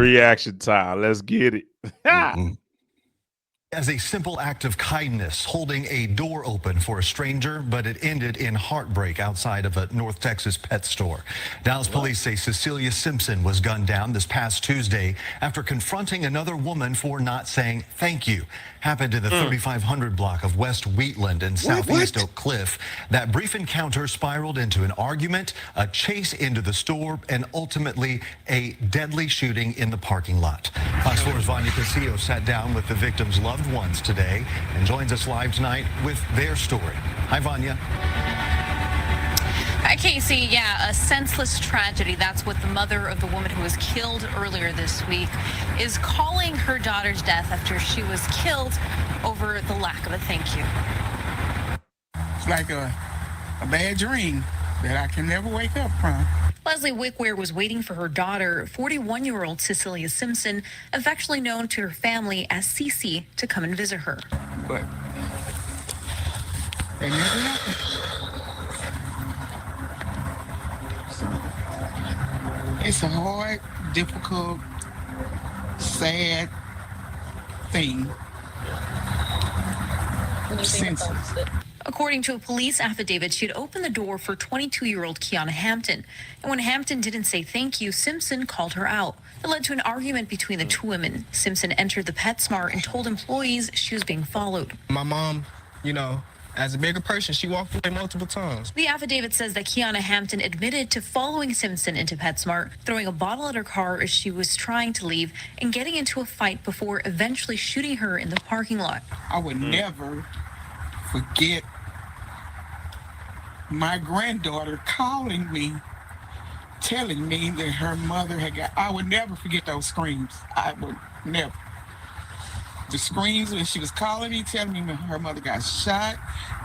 Reaction time. Let's get it. As a simple act of kindness, holding a door open for a stranger, but it ended in heartbreak outside of a North Texas pet store. Dallas police say Cecilia Simpson was gunned down this past Tuesday after confronting another woman for not saying thank you. Happened in the 3500 block of West Wheatland in southeast Oak Cliff. That brief encounter spiraled into an argument, a chase into the store, and ultimately a deadly shooting in the parking lot. Fox 4's Vanya Casillo sat down with the victim's loved ones today and joins us live tonight with their story. Hi, Vanya. Hi, Casey. Yeah, a senseless tragedy. That's what the mother of the woman who was killed earlier this week is calling her daughter's death after she was killed over the lack of a thank you. It's like a bad dream that I can never wake up from. Leslie Wickware was waiting for her daughter, 41-year-old Cecilia Simpson, affectionately known to her family as Cece, to come and visit her. But they never happened. It's a hard, difficult, sad thing. Senseless. According to a police affidavit, she had opened the door for 22-year-old Kiana Hampton. And when Hampton didn't say thank you, Simpson called her out. It led to an argument between the two women. Simpson entered the PetSmart and told employees she was being followed. My mom, as a bigger person, she walked away multiple times. The affidavit says that Kiana Hampton admitted to following Simpson into PetSmart, throwing a bottle at her car as she was trying to leave, and getting into a fight before eventually shooting her in the parking lot. I would never forget my granddaughter calling me, telling me that her mother had got. I would never forget those screams. I would never. The screams when she was calling me, telling me her mother got shot.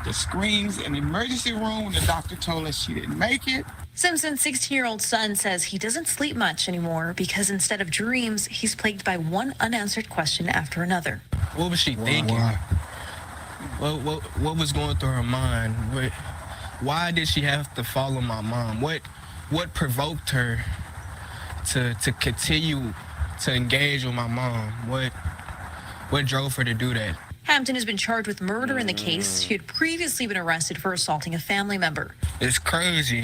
The screams in the emergency room when the doctor told us she didn't make it. Simpson's 16-year-old son says he doesn't sleep much anymore because instead of dreams, he's plagued by one unanswered question after another. What was she thinking? What was going through her mind? Why did she have to follow my mom? What provoked her to continue to engage with my mom? What drove her to do that? Hampton has been charged with murder in the case. She had previously been arrested for assaulting a family member. It's crazy,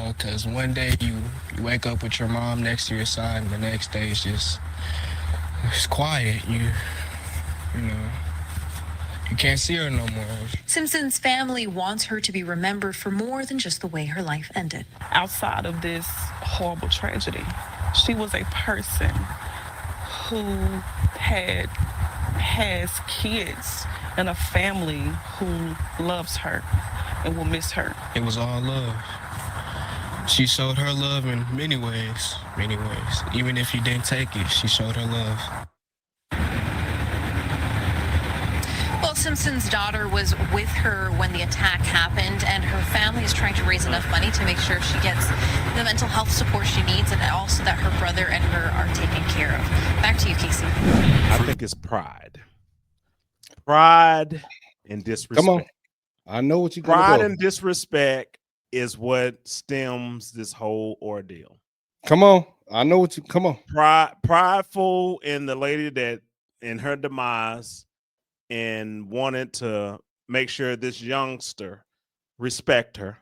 because one day you wake up with your mom next to your side, and the next day it's quiet. You can't see her no more. Simpson's family wants her to be remembered for more than just the way her life ended. Outside of this horrible tragedy, she was a person who has kids and a family who loves her and will miss her. It was all love. She showed her love in many ways. Even if you didn't take it, she showed her love. Well, Simpson's daughter was with her when the attack happened, and her family is trying to raise enough money to make sure she gets the mental health support she needs, and also that her brother and her are taken care of. Back to you, Casey. I think it's pride. Pride and disrespect. Come on. I know what you're going to Pride go. and disrespect is what stems this whole ordeal. Come on. I know what you, come on. Prideful in the lady that in her demise and wanted to make sure this youngster respect her.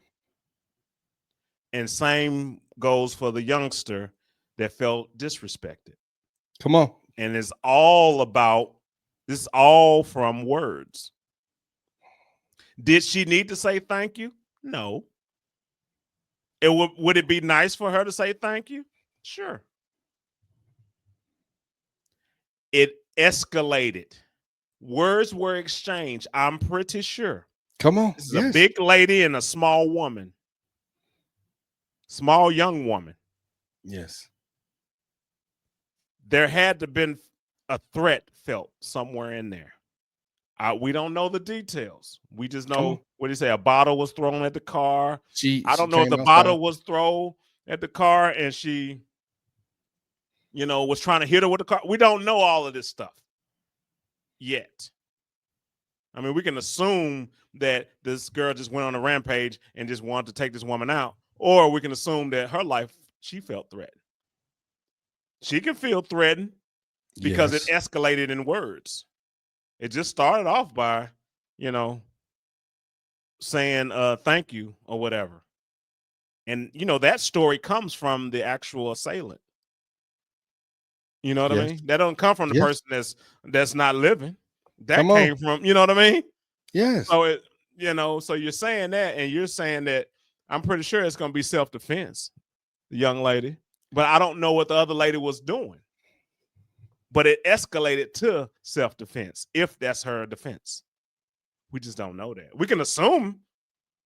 And same goes for the youngster that felt disrespected. Come on. And it's all about, this is all from words. Did she need to say thank you? No. Would it be nice for her to say thank you? Sure. It escalated. Words were exchanged. I'm pretty sure. Come on. This is a big lady and a small woman. Small young woman. Yes. There had to have been a threat felt somewhere in there. We don't know the details. We just know, what do you say? A bottle was thrown at the car. I don't know if the bottle was thrown at the car and she, was trying to hit her with the car. We don't know all of this stuff yet. I mean, we can assume that this girl just went on a rampage and just wanted to take this woman out. Or we can assume that her life, she felt threatened. She can feel threatened because it escalated in words. It just started off by, saying thank you or whatever. And that story comes from the actual assailant. You know what I mean? That don't come from the person that's not living. That came from, you know what I mean? Yes. So so you're saying that, and you're saying that I'm pretty sure it's going to be self-defense, the young lady. But I don't know what the other lady was doing. But it escalated to self-defense, if that's her defense. We just don't know that. We can assume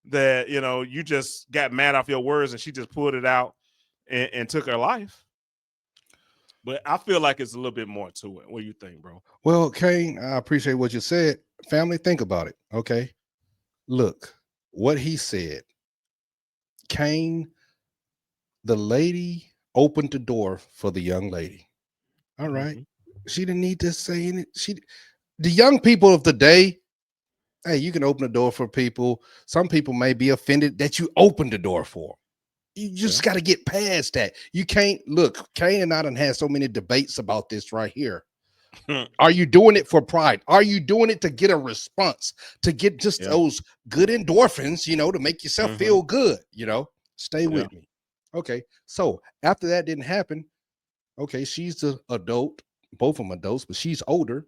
that, you just got mad off your words and she just pulled it out and took her life. But I feel like it's a little bit more to it. What do you think, bro? Well, Kane, I appreciate what you said. Family, think about it, okay? Look, what he said. Kane, the lady opened the door for the young lady. All right. She didn't need to say anything. The young people of the day, hey, you can open the door for people. Some people may be offended that you opened the door for. You just got to get past that. You can't look. Kane and I done had so many debates about this right here. Are you doing it for pride? Are you doing it to get a response, to get just those good endorphins, to make yourself feel good? Stay with me. Okay. So after that didn't happen, okay, she's the adult, both of them adults, but she's older.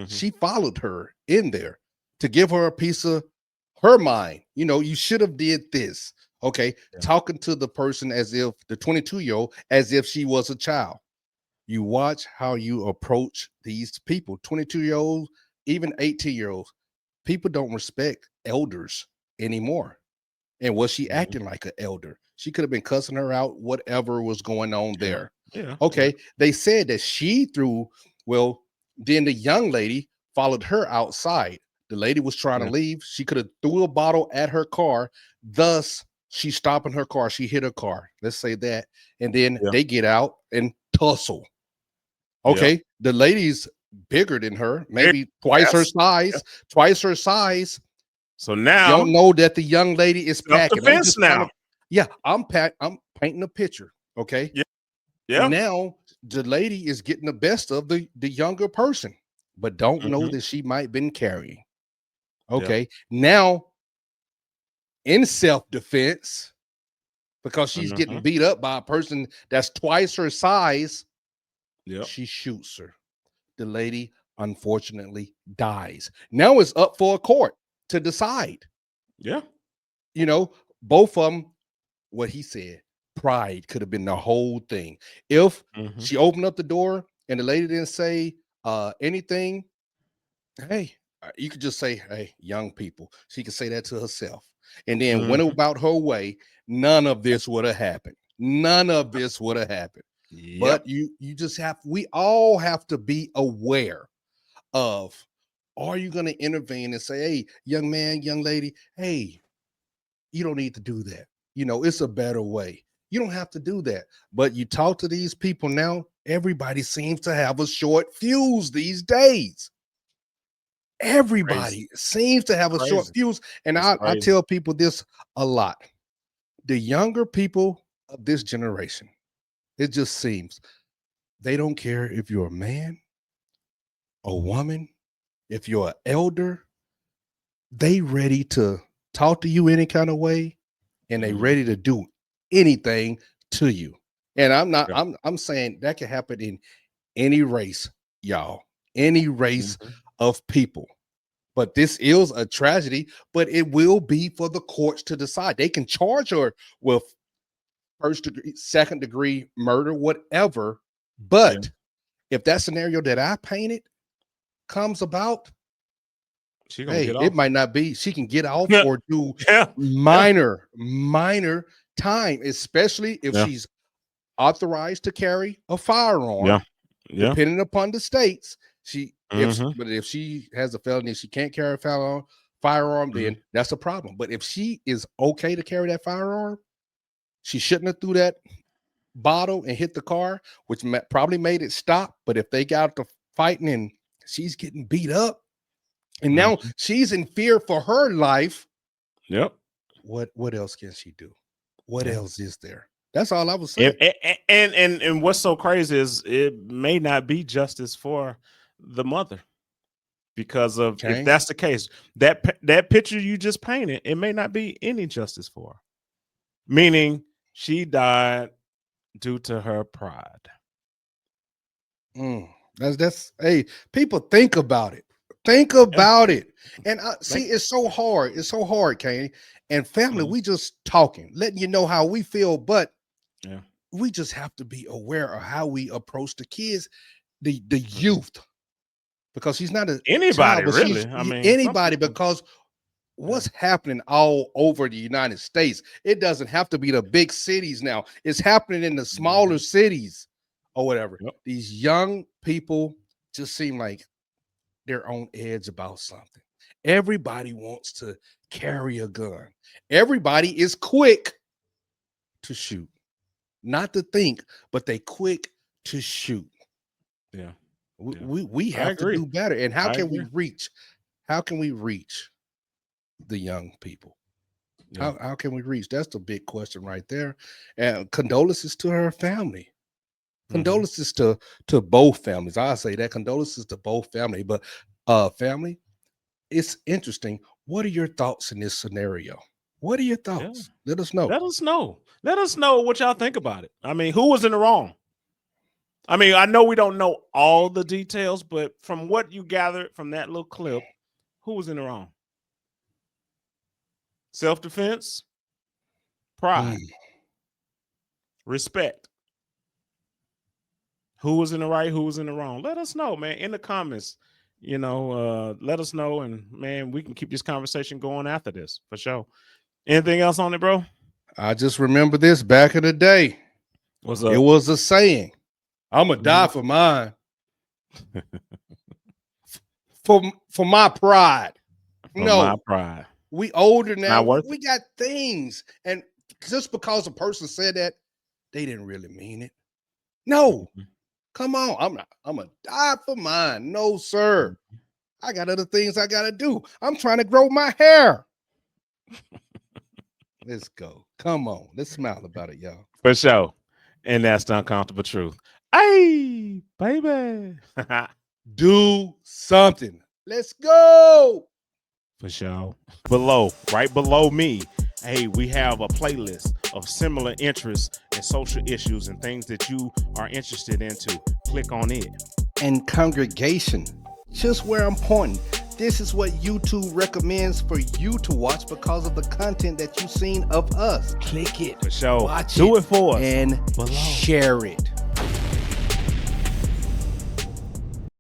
She followed her in there to give her a piece of her mind. You should have did this. Okay. Talking to the person as if the 22-year-old, as if she was a child. You watch how you approach these people, 22-year-olds, even 18-year-olds. People don't respect elders anymore. And was she acting like an elder? She could have been cussing her out, whatever was going on there. Okay. They said that she threw, then the young lady followed her outside. The lady was trying to leave. She could have threw a bottle at her car. Thus, she's stopping her car. She hit her car. Let's say that. And then they get out and tussle. Okay. The lady's bigger than her, maybe twice her size. So now you don't know that the young lady is packing. I'm painting a picture. Okay. Now the lady is getting the best of the younger person, but don't know that she might been carrying. Okay. Now in self-defense, because she's getting beat up by a person that's twice her size, she shoots her. The lady unfortunately dies. Now it's up for a court to decide. Both of them, what he said, pride could have been the whole thing. If she opened up the door and the lady didn't say anything, hey, you could just say, hey, young people. She could say that to herself. And then went about her way, none of this would have happened. None of this would have happened. But we all have to be aware of, are you going to intervene and say, hey, young man, young lady, hey, you don't need to do that. It's a better way. You don't have to do that. But you talk to these people now, everybody seems to have a short fuse these days. Everybody seems to have a short fuse. And I tell people this a lot. The younger people of this generation, it just seems they don't care if you're a man, a woman, if you're an elder. They ready to talk to you any kind of way, and they ready to do anything to you. And I'm saying that can happen in any race, y'all, any race of people. But this is a tragedy, but it will be for the courts to decide. They can charge her with first degree, second degree murder, whatever. But if that scenario that I painted comes about, it might not be. She can get off or do minor time, especially if she's authorized to carry a firearm. Depending upon the states, but if she has a felony, she can't carry a firearm, then that's a problem. But if she is okay to carry that firearm, she shouldn't have threw that bottle and hit the car, which probably made it stop. But if they got to fighting and she's getting beat up, and now she's in fear for her life. What else can she do? What else is there? That's all I was saying. And what's so crazy is it may not be justice for the mother, because of if that's the case, that picture you just painted, it may not be any justice for her. Meaning she died due to her pride. That's hey, people think about it. Think about it. And see, it's so hard. It's so hard, Kane. And family, we just talking, letting you know how we feel, but we just have to be aware of how we approach the kids, the youth, because he's not anybody really. I mean, anybody, because what's happening all over the United States, it doesn't have to be the big cities now. It's happening in the smaller cities or whatever. These young people just seem like they're on edge about something. Everybody wants to carry a gun. Everybody is quick to shoot. Not to think, but they quick to shoot. Yeah. We have to do better. And how can we reach? How can we reach the young people? How can we reach? That's the big question right there. And condolences to her family. Condolences to both families. I say that, condolences to both family. But family, it's interesting. What are your thoughts in this scenario? What are your thoughts? Let us know. Let us know. Let us know what y'all think about it. I mean, who was in the wrong? I mean, I know we don't know all the details, but from what you gathered from that little clip, who was in the wrong? Self-defense, pride, respect. Who was in the right? Who was in the wrong? Let us know, man, in the comments. You know, let us know, and man, we can keep this conversation going after this for sure. Anything else on it, bro? I just remember this back in the day. What's up? It was a saying, I'm gonna die for mine. for my pride. My pride. We older now. We got things. And just because a person said that, they didn't really mean it. No. Come on. I'm gonna die for mine. No, sir. I got other things I gotta do. I'm trying to grow my hair. Let's go. Come on. Let's smile about it, y'all. For sure. And that's the uncomfortable truth. Hey, baby. Do something. Let's go. For sure. Below, right below me, hey, we have a playlist of similar interests and social issues and things that you are interested into. Click on it. And congregation, just where I'm pointing. This is what YouTube recommends for you to watch because of the content that you've seen of us. Click it. For sure. Watch Do it for us. And below. Share it.